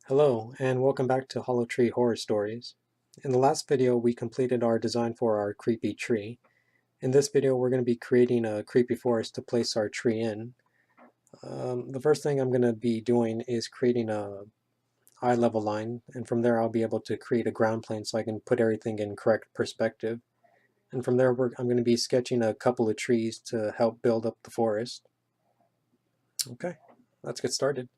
Hello, and welcome back to Hollow Tree Horror Stories. In the last video, we completed our design for our creepy tree. In this video, we're going to be creating a creepy forest to place our tree in. The first thing I'm going to be doing is creating a eye level line, and from there I'll be able to create a ground plane so I can put everything in correct perspective. And from there, I'm going to be sketching a couple of trees to help build up the forest. Okay, let's get started.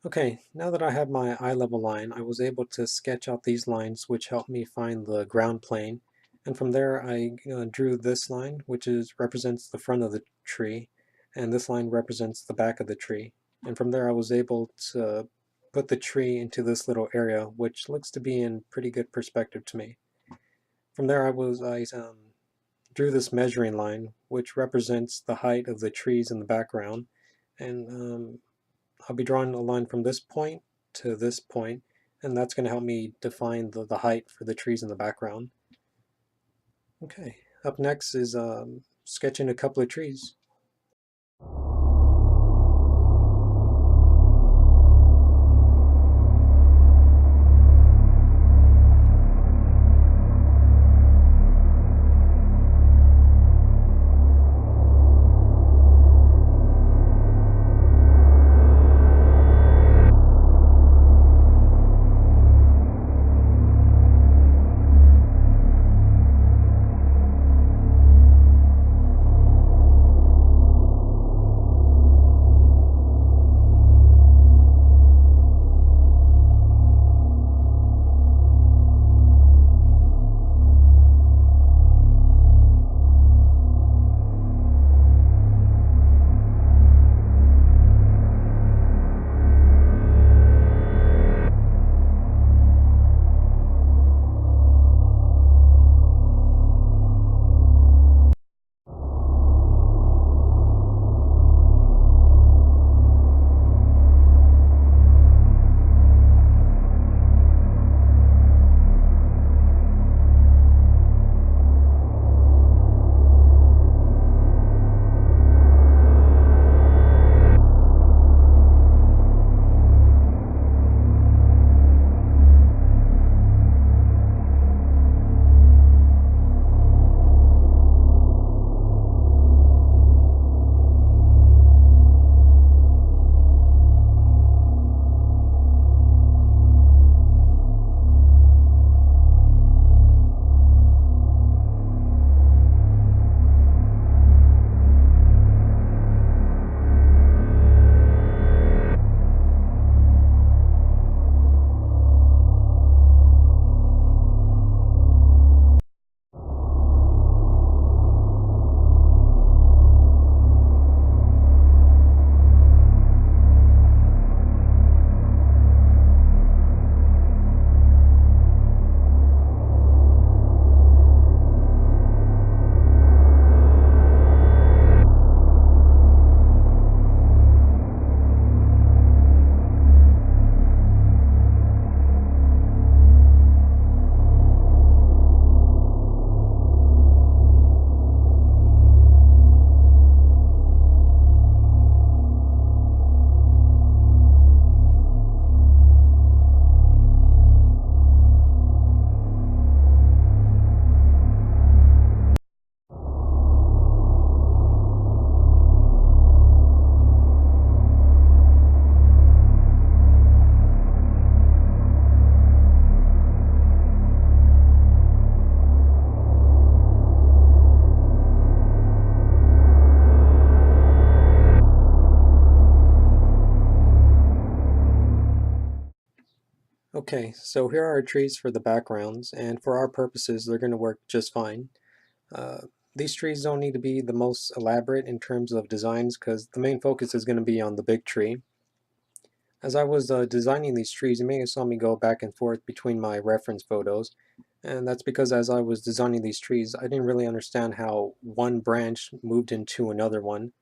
Okay, now that I have my eye level line, I was able to sketch out these lines which helped me find the ground plane. And from there I drew this line, which represents the front of the tree, and this line represents the back of the tree. And from there I was able to put the tree into this little area, which looks to be in pretty good perspective to me. From there I drew this measuring line, which represents the height of the trees in the background. And I'll be drawing a line from this point to this point, and that's going to help me define the height for the trees in the background. Okay, up next is sketching a couple of trees. Okay, so here are our trees for the backgrounds, and for our purposes they're going to work just fine. these trees don't need to be the most elaborate in terms of designs because the main focus is going to be on the big tree. As I was designing these trees, you may have saw me go back and forth between my reference photos, and that's because as I was designing these trees, I didn't really understand how one branch moved into another one.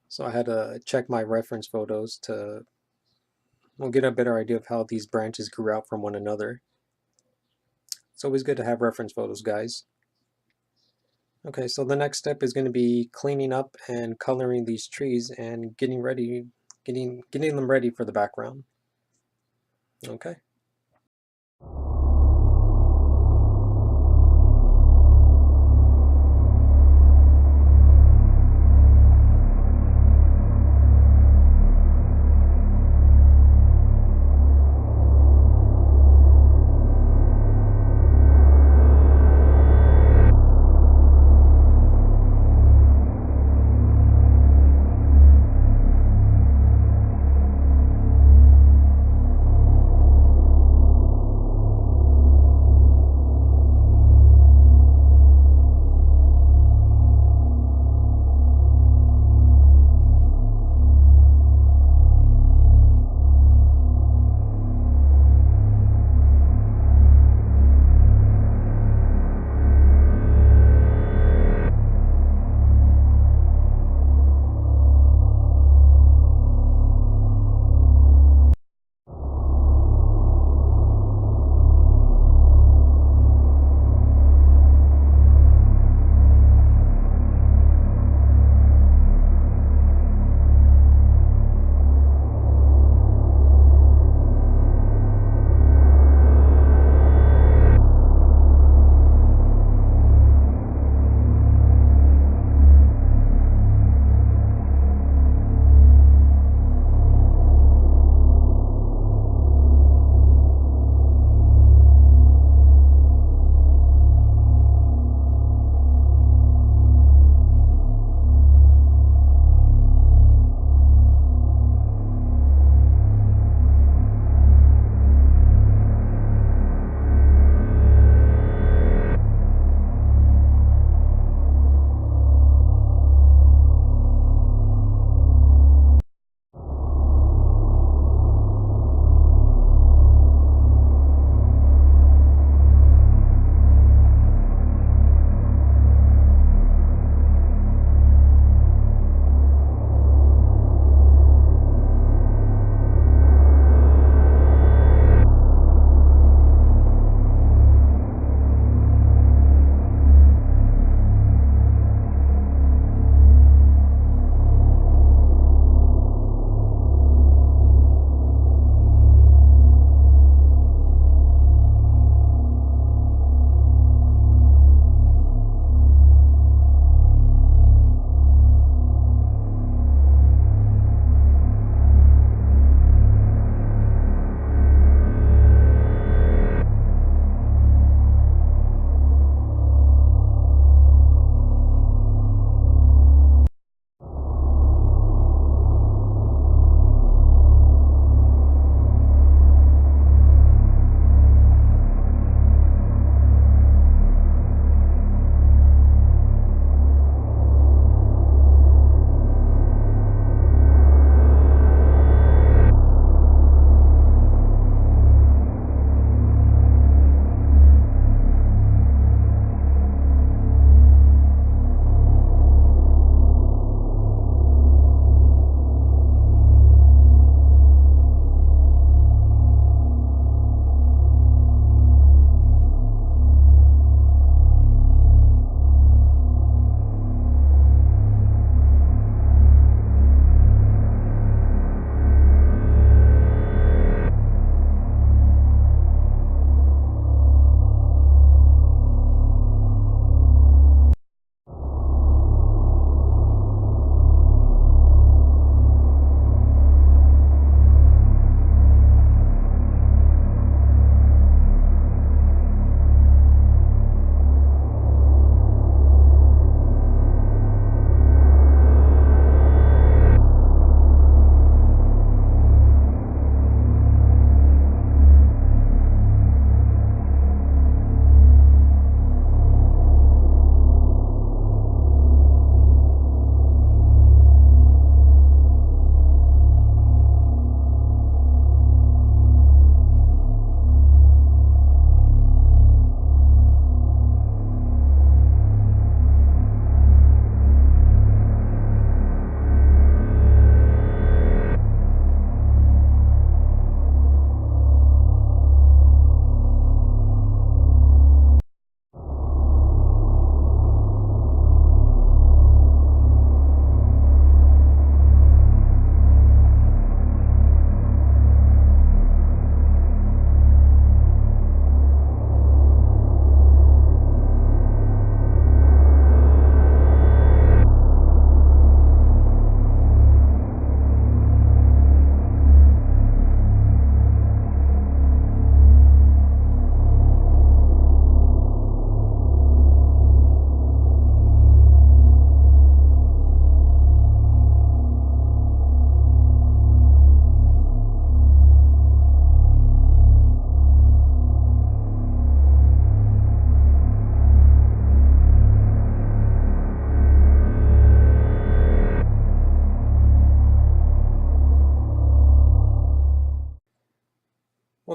So I had to check my reference photos to, well, get a better idea of how these branches grew out from one another. It's always good to have reference photos, guys. Okay, so the next step is going to be cleaning up and coloring these trees and getting them ready for the background. Okay.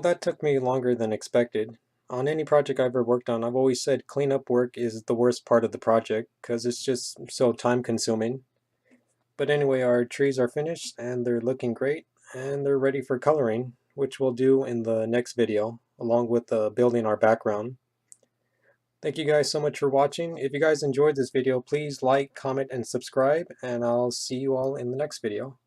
that took me longer than expected. On any project I've ever worked on, I've always said cleanup work is the worst part of the project because it's just so time consuming. But anyway, our trees are finished and they're looking great and they're ready for coloring, which we'll do in the next video, along with building our background. Thank you guys so much for watching. If you guys enjoyed this video, please like, comment, and subscribe, and I'll see you all in the next video.